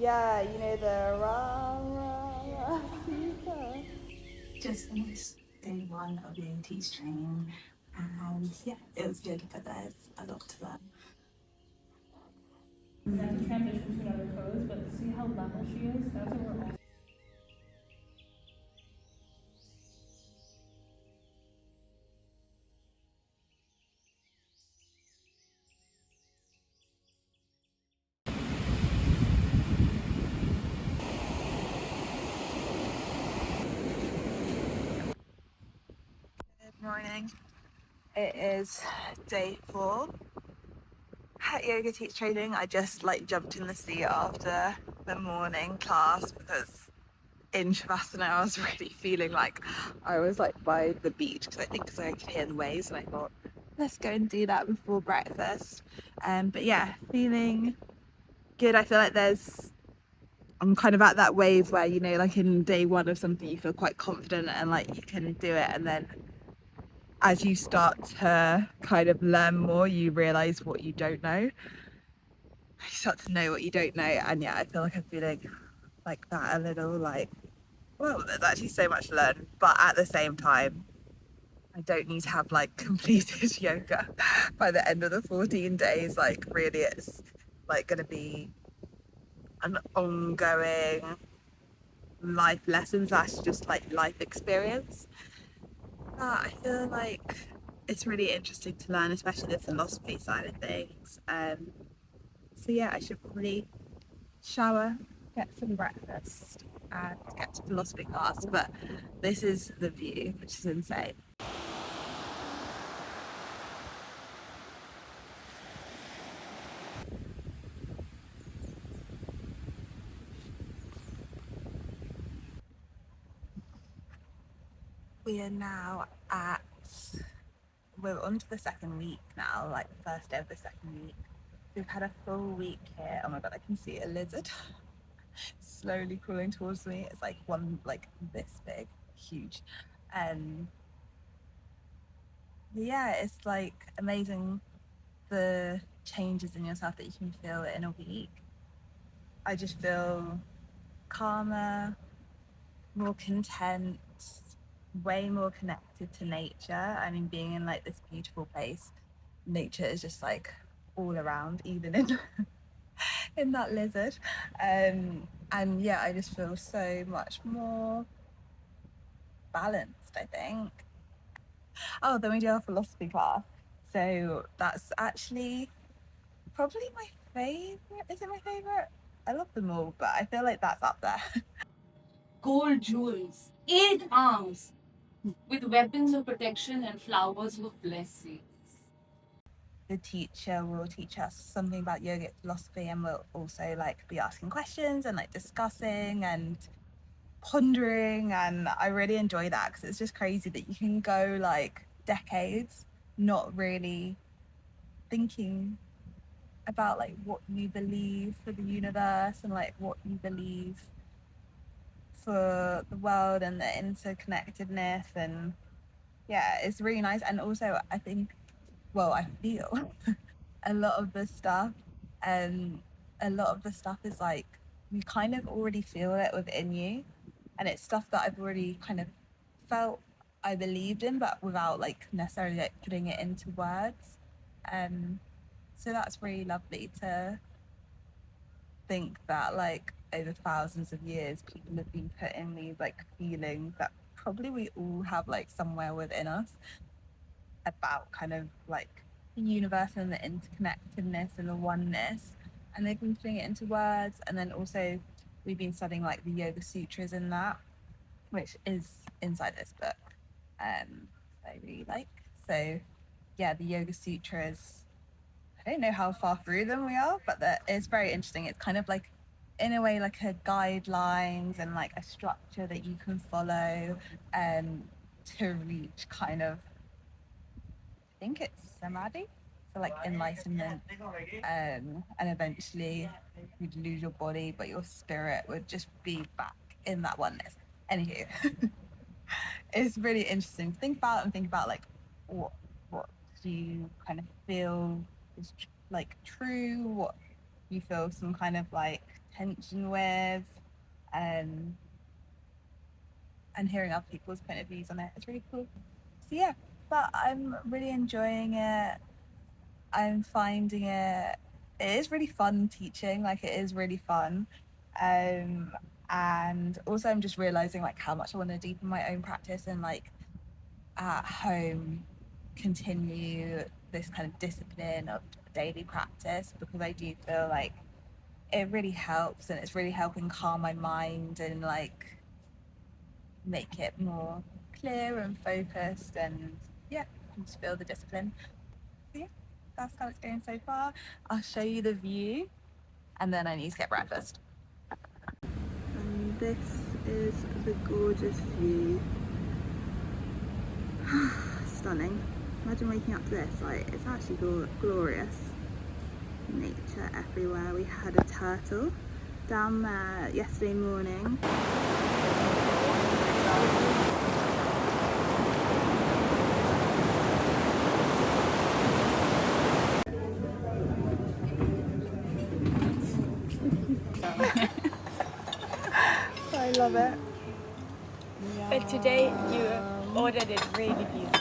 Yeah, you know the rah, rah, rah, Sita. Just finished day one of YTT's training, and yeah, it was good, but there's a lot to learn. We're going to transition to another pose, but see how level she is? That's what we're all. Good morning. It is day 4 at yoga teach training. I just jumped in the sea after the morning class because in Shavasana I was really feeling like I was by the beach because I could hear the waves, and I thought let's go and do that before breakfast. But yeah, feeling good. I feel like I'm kind of at that wave where, like in day 1 of something you feel quite confident and you can do it, and then as you start to kind of learn more you realize what you don't know. You start to know what you don't know, and yeah, I feel like I'm feeling like that a little, well, there's actually so much to learn, but at the same time I don't need to have completed yoga by the end of the 14 days. Really it's going to be an ongoing life lesson / just life experience. I feel like it's really interesting to learn, especially the philosophy side of things. So yeah, I should probably shower, get some breakfast, and get to philosophy class. But this is the view, which is insane. We are now we're on to the second week now, the first day of the second week. We've had a full week here. Oh my god, I can see a lizard slowly crawling towards me. It's one this big, huge. Yeah, it's amazing the changes in yourself that you can feel in a week. I just feel calmer, more content, way more connected to nature. I mean, being in this beautiful place, nature is just all around, even in in that lizard. And yeah, I just feel so much more balanced, I think. Oh, then we do our philosophy class. So that's actually probably my favorite. Is it my favorite? I love them all, but I feel like that's up there. Gold jewels, 8 arms, with weapons of protection and flowers of blessings. The teacher will teach us something about yogic philosophy, and we'll also be asking questions and discussing and pondering, and I really enjoy that because it's just crazy that you can go decades not really thinking about what you believe for the universe and what you believe for the world and the interconnectedness. And yeah, it's really nice. And also I think, well, I feel a lot of the stuff um is you kind of already feel it within you, and it's stuff that I've already kind of felt I believed in, but without necessarily putting it into words. So that's really lovely to think that over thousands of years people have been putting these feelings that probably we all have somewhere within us about kind of the universe and the interconnectedness and the oneness, and they've been putting it into words. And then also we've been studying the Yoga Sutras in that, which is inside this book, I really like. So yeah, the Yoga Sutras, I don't know how far through them we are, but it's very interesting. It's kind of in a way a guidelines and a structure that you can follow to reach kind of, I think it's samadhi, so enlightenment, and eventually you'd lose your body, but your spirit would just be back in that oneness. Anywho, it's really interesting to think about, and think about what do you kind of feel is true, what you feel some kind of like tension with, and hearing other people's point of views on it is really cool. So yeah, but I'm really enjoying it. I'm finding it is really fun teaching, like it is really fun. And also I'm just realizing like how much I want to deepen my own practice and like at home continue this kind of discipline of daily practice, because I do feel like it really helps, and it's really helping calm my mind and like make it more clear and focused, and yeah, just feel the discipline. So yeah, that's how it's going so far. I'll show you the view and then I need to get breakfast. And this is the gorgeous view. Stunning. Imagine waking up to this, like it's actually glorious. Nature everywhere. We had a turtle down there yesterday morning. I love it. But today you ordered it really beautifully.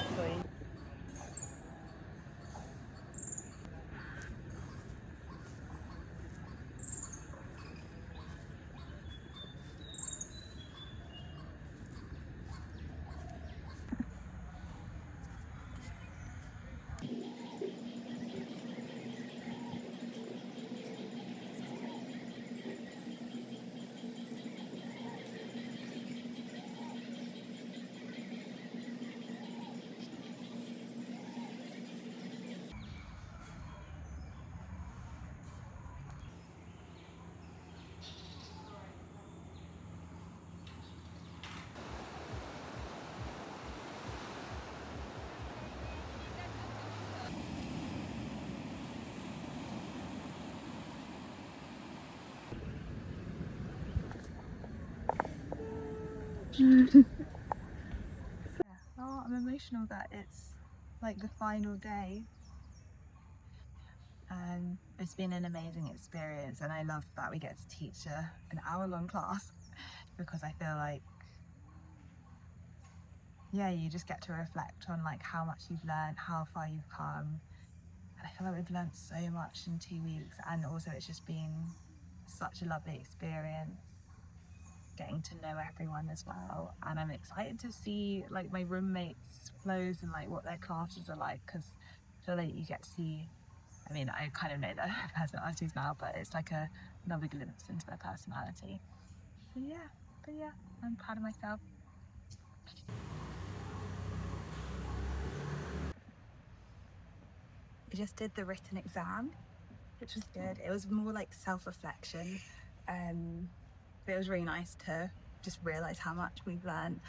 Oh, I'm emotional that it's like the final day. It's been an amazing experience, and I love that we get to teach an hour-long class, because I feel like, yeah, you just get to reflect on like how much you've learned, how far you've come, and I feel like we've learned so much in 2 weeks, and also it's just been such a lovely experience getting to know everyone as well. And I'm excited to see like my roommates' flows and like what their classes are like, because I feel like you get to see, I mean, I kind of know their personalities now, but it's like another glimpse into their personality. So yeah, but yeah, I'm proud of myself. I just did the written exam, which was good. It was more like self-reflection, but it was really nice to just realise how much we've learned.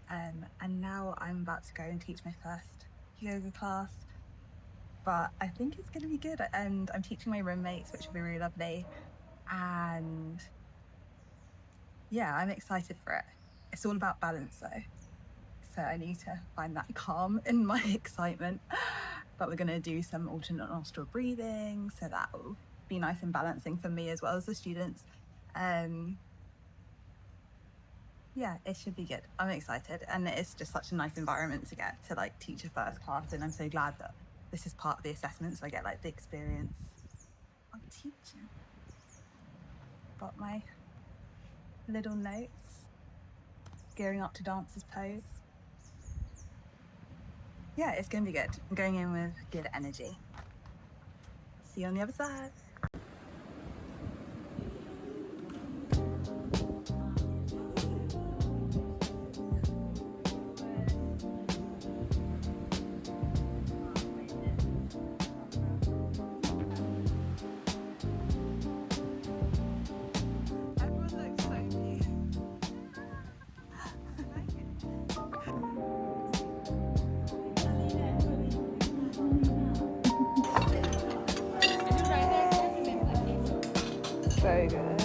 And now I'm about to go and teach my first yoga class, but I think it's going to be good. And I'm teaching my roommates, which will be really lovely. And yeah, I'm excited for it. It's all about balance though, so I need to find that calm in my excitement. But we're going to do some alternate nostril breathing, so that will be nice and balancing for me as well as the students. Yeah, it should be good. I'm excited, and it's just such a nice environment to get to like teach a first class, and I'm so glad that this is part of the assessment, so I get like the experience of teaching. Got my little notes, gearing up to dancer's pose. Yeah, it's gonna be good. I'm going in with good energy. See you on the other side. Very good.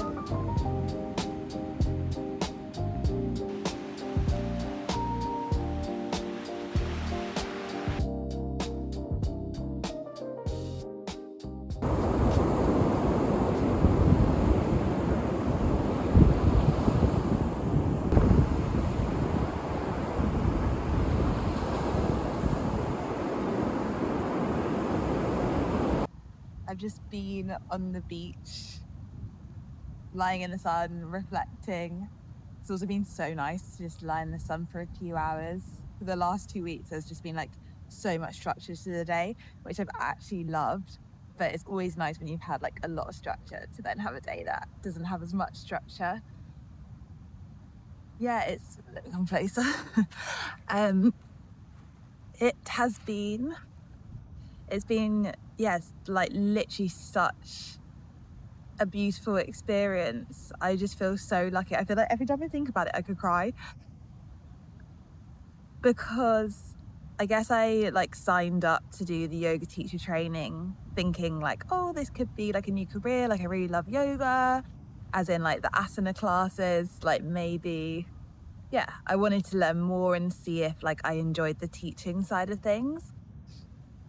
just been on the beach, lying in the sun, reflecting. It's also been so nice to just lie in the sun for a few hours. For the last 2 weeks, there's just been like so much structure to the day, which I've actually loved. But it's always nice when you've had like a lot of structure to then have a day that doesn't have as much structure. Yeah, it's a living on place. It's been, yes, like literally such a beautiful experience. I just feel so lucky. I feel like every time I think about it, I could cry, because I guess I like signed up to do the yoga teacher training thinking like, oh, this could be like a new career. Like I really love yoga, as in like the asana classes, like maybe, yeah, I wanted to learn more and see if like I enjoyed the teaching side of things.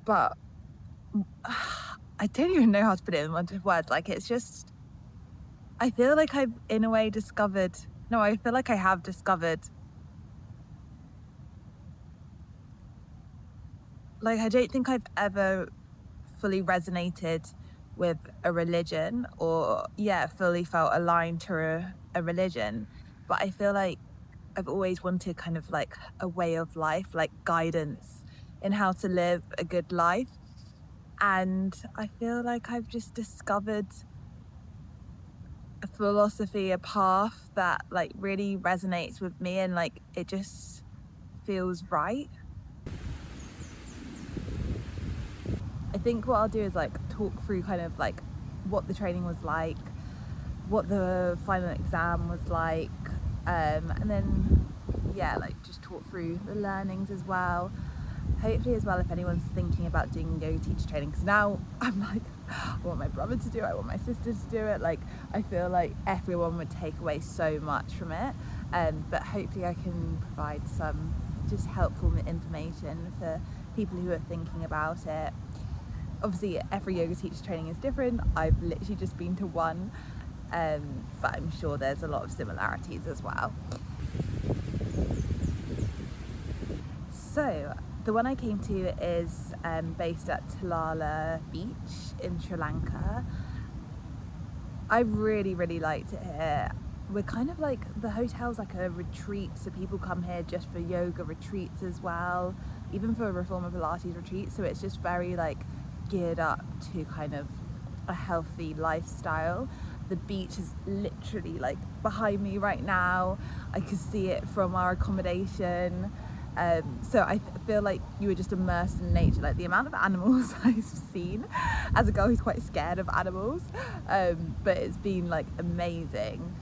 But I don't even know how to put it in words. Like it's just, I feel like I've in a way discovered, no, I feel like I have discovered, like I don't think I've ever fully resonated with a religion, or fully felt aligned to a religion. But I feel like I've always wanted kind of like a way of life, like guidance in how to live a good life. And I feel like I've just discovered a philosophy, a path that like really resonates with me, and like it just feels right. I think what I'll do is like talk through kind of like what the training was like, what the final exam was like, and then like just talk through the learnings as well. Hopefully as well, if anyone's thinking about doing yoga teacher training, because now I'm like, I want my brother to do it, I want my sister to do it. Like I feel like everyone would take away so much from it, but hopefully I can provide some just helpful information for people who are thinking about it. Obviously every yoga teacher training is different. I've literally just been to one, but I'm sure there's a lot of similarities as well. So the one I came to is based at Talalla Beach in Sri Lanka. I really liked it here. We're kind of like, the hotel's like a retreat, so people come here just for yoga retreats as well, even for Reformer Pilates retreats. So it's just very like geared up to kind of a healthy lifestyle. The beach is literally like behind me right now. I could see it from our accommodation. So I feel like you were just immersed in nature. Like the amount of animals I've seen as a girl who's quite scared of animals, but it's been like amazing.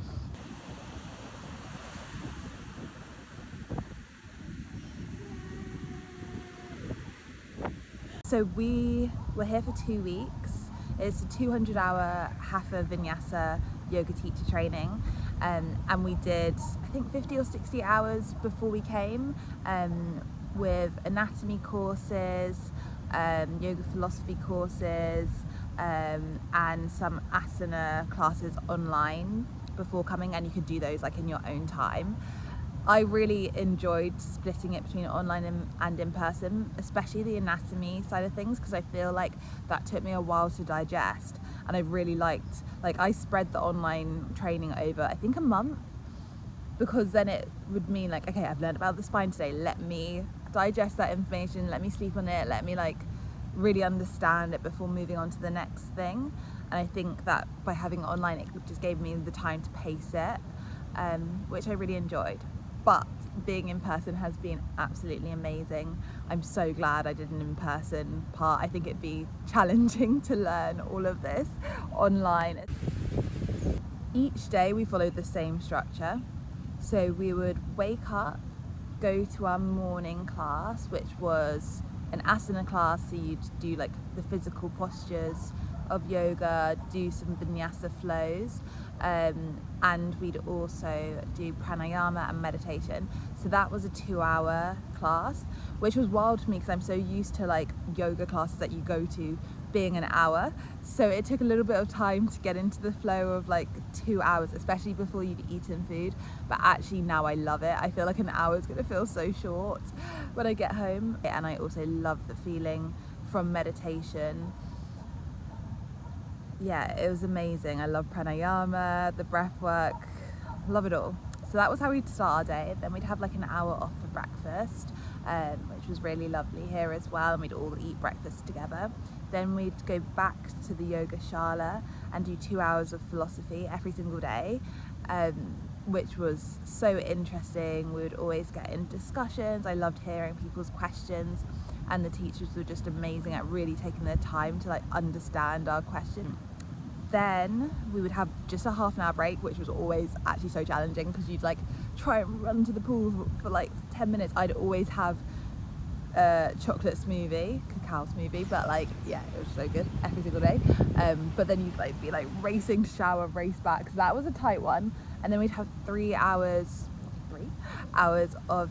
So we were here for 2 weeks. It's a 200-hour Hatha Vinyasa yoga teacher training, and we did I think 50 or 60 hours before we came, with anatomy courses, yoga philosophy courses, and some asana classes online before coming, and you could do those like in your own time. I really enjoyed splitting it between online and in person, especially the anatomy side of things, because I feel like that took me a while to digest, and I really liked, like I spread the online training over I think a month, because then it would mean like, okay, I've learned about the spine today, let me digest that information, let me sleep on it, let me like really understand it before moving on to the next thing. And I think that by having it online, it just gave me the time to pace it, which I really enjoyed. But being in person has been absolutely amazing. I'm so glad I did an in-person part. I think it'd be challenging to learn all of this online. Each day we followed the same structure. So we would wake up, go to our morning class, which was an asana class, so you'd do like the physical postures of yoga, do some vinyasa flows, and we'd also do pranayama and meditation. So that was a 2-hour class, which was wild for me because I'm so used to like yoga classes that you go to being an hour. So it took a little bit of time to get into the flow of like 2 hours, especially before you've eaten food. But actually now I love it. I feel like an hour is going to feel so short when I get home. And I also love the feeling from meditation yeah, it was amazing. I love pranayama, the breath work, love it all. So that was how we'd start our day. Then we'd have like an hour off for breakfast, which was really lovely here as well, and we'd all eat breakfast together. Then we'd go back to the yoga shala and do 2 hours of philosophy every single day, which was so interesting. We would always get in discussions. I loved hearing people's questions, and the teachers were just amazing at really taking their time to like understand our question. Then we would have just a half an hour break, which was always actually so challenging because you'd like try and run to the pool for like 10 minutes. I'd always have a chocolate smoothie, cacao smoothie, but like, yeah, it was so good every single day. But then you'd like be like racing to shower, race back, so that was a tight one. And then we'd have 3 hours of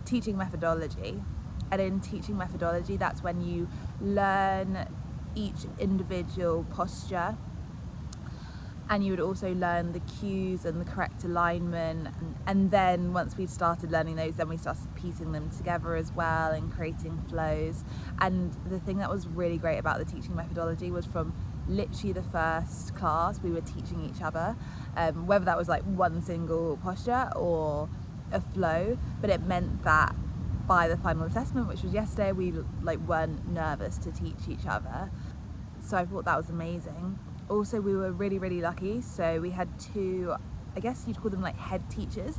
teaching methodology. And in teaching methodology, that's when you learn each individual posture, and you would also learn the cues and the correct alignment. And then once we started learning those, then we started piecing them together as well and creating flows. And the thing that was really great about the teaching methodology was from literally the first class we were teaching each other, whether that was like one single posture or a flow, but it meant that by the final assessment, which was yesterday, we like weren't nervous to teach each other. So I thought that was amazing. Also, we were really lucky, so we had 2, I guess you'd call them like head teachers,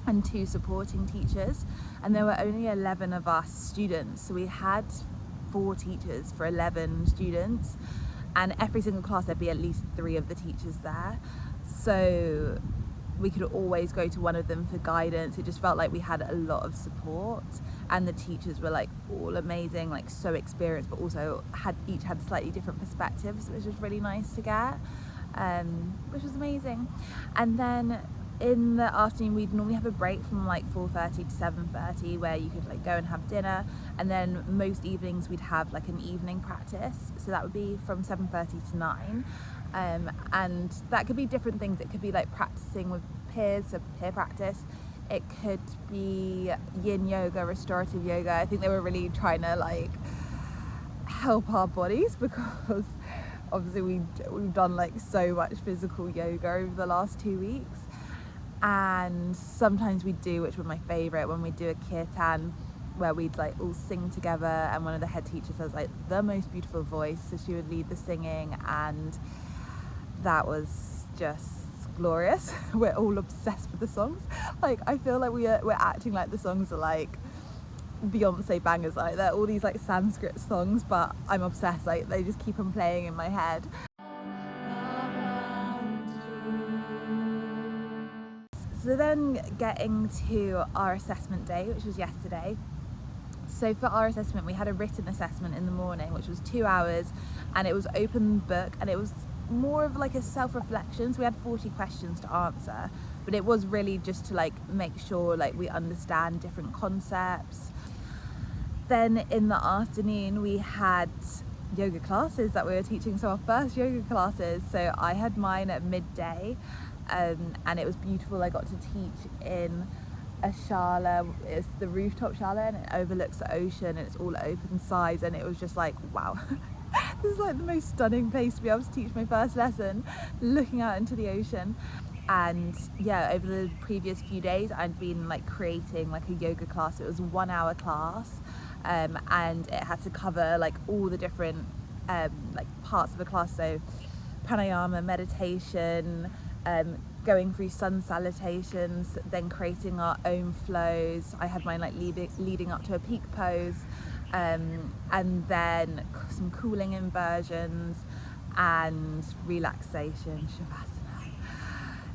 and 2 supporting teachers, and there were only 11 of us students, so we had 4 teachers for 11 students, and every single class there'd be at least 3 of the teachers there, so we could always go to one of them for guidance. It just felt like we had a lot of support, and the teachers were like all amazing, like so experienced, but also each had slightly different perspectives, which was really nice to get, which was amazing. And then in the afternoon we'd normally have a break from like 4:30 to 7:30 where you could like go and have dinner, and then most evenings we'd have like an evening practice, so that would be from 7:30 to 9. And that could be different things. It could be like practicing with peers, so peer practice. It could be yin yoga, restorative yoga. I think they were really trying to like help our bodies, because obviously we've done like so much physical yoga over the last 2 weeks. And sometimes we do, which was my favorite, when we do a kirtan, where we'd like all sing together, and one of the head teachers has like the most beautiful voice, so she would lead the singing, and that was just glorious. We're all obsessed with the songs. Like I feel like we're acting like the songs are like Beyonce bangers, like they're all these like Sanskrit songs, but I'm obsessed. Like they just keep on playing in my head. So then getting to our assessment day, which was yesterday. So for our assessment we had a written assessment in the morning, which was 2 hours, and it was open book, and it was more of like a self-reflection. So we had 40 questions to answer, but it was really just to like make sure like we understand different concepts. Then in the afternoon we had yoga classes that we were teaching, so our first yoga classes. So I had mine at midday, and it was beautiful. I got to teach in a shala. It's the rooftop shala, and it overlooks the ocean, and it's all open sides, and it was just like, wow. This is like the most stunning place to be able to teach my first lesson, looking out into the ocean. And yeah, over the previous few days I'd been like creating like a yoga class. It was a 1 hour class, and it had to cover like all the different like parts of the class, so pranayama, meditation, going through sun salutations, then creating our own flows. I had mine like leading up to a peak pose, and then some cooling inversions and relaxation, shavasana,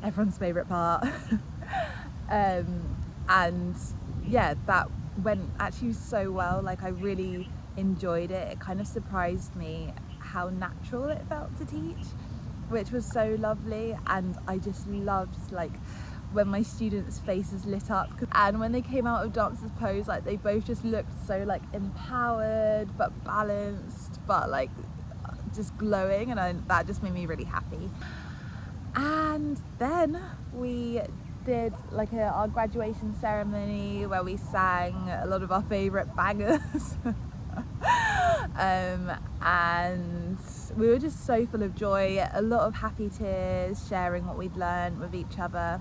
everyone's favorite part. And yeah, that went actually so well. Like I really enjoyed it. It kind of surprised me how natural it felt to teach, which was so lovely. And I just loved like when my students' faces lit up, and when they came out of dancer's pose, like they both just looked so like empowered but balanced, but like just glowing, and that just made me really happy. And then we did like our graduation ceremony where we sang a lot of our favorite bangers. And we were just so full of joy, a lot of happy tears, sharing what we'd learned with each other.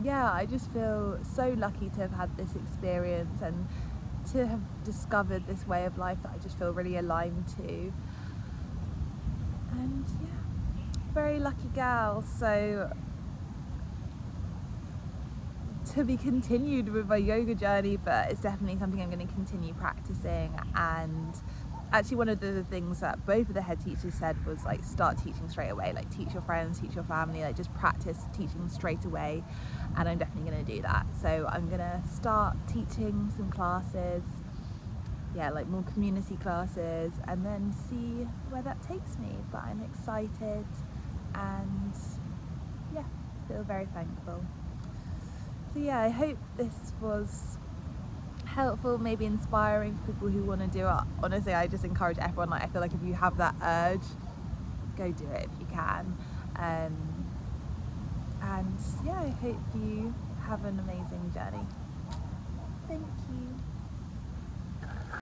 Yeah, I just feel so lucky to have had this experience and to have discovered this way of life that I just feel really aligned to. And yeah, very lucky gal. So to be continued with my yoga journey, but it's definitely something I'm going to continue practicing. And actually one of the things that both of the head teachers said was like, start teaching straight away, like teach your friends, teach your family, like just practice teaching straight away. And I'm definitely going to do that. So I'm going to start teaching some classes, yeah, like more community classes, and then see where that takes me. But I'm excited and yeah, feel very thankful. So yeah, I hope this was helpful, maybe inspiring for people who want to do it. Honestly, I just encourage everyone, like I feel like if you have that urge, go do it if you can. And yeah, I hope you have an amazing journey. Thank you.